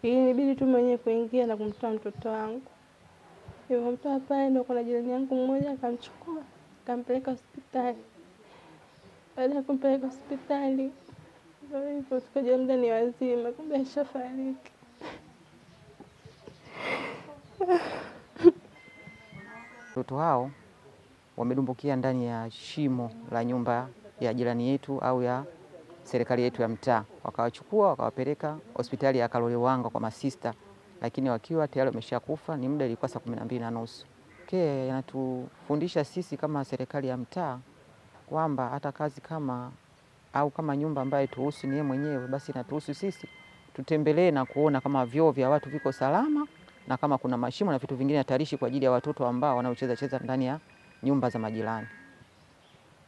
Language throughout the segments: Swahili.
Ilibidi tu mwenyewe kuingia na kumtoa mtoto wangu. Nilipomtoa pale ndio kuna jirani yangu mmoja akamchukua, akampeleka hospitali. Baada ya kumpeleka hospitali, ndio hivyo tukaja muda ni wazima, kumbe ashafariki. Watoto hao wamedumbukia ndani ya shimo la nyumba ya jirani yetu au ya serikali yetu ya mtaa. Wakawachukua wakawapeleka hospitali ya Kalolewanga kwa masista, lakini wakiwa tayari wameshakufa. Ni muda ilikuwa saa 12:30. Yanatufundisha sisi kama serikali ya mtaa kwamba hata kazi kama nyumba ambayo tuhusu ni yeye mwenyewe, basi inatuhusu sisi tutembelee na kuona kama vyoo vya watu viko salama na kama kuna mashimo na vitu vingine hatarishi kwa ajili ya watoto ambao wanaocheza ndani ya nyumba za majirani.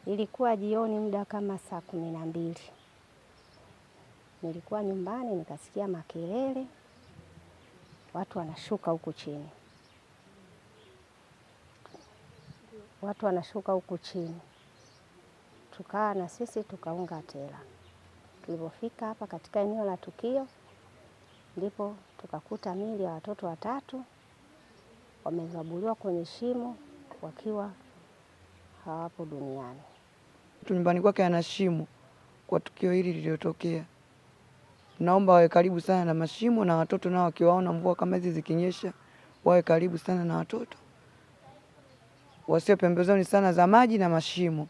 Ilikuwa jioni muda kama saa 12. Nilikuwa nyumbani nikasikia makelele, watu wanashuka huku chini. Tukaa na sisi tukaunga tela. Tulipofika hapa katika eneo la tukio, ndipo tukakuta miili ya watoto 3 wamezabuliwa kwenye shimo wakiwa hawapo duniani. Nyumbani kwake ana shimo kwa tukio hili lililotokea. Naomba wawe karibu sana na mashimo, na watoto nao wakiwaona mvua kama hizi zikinyesha wawe karibu sana na watoto. Wasiwe pembezoni sana za maji na mashimo.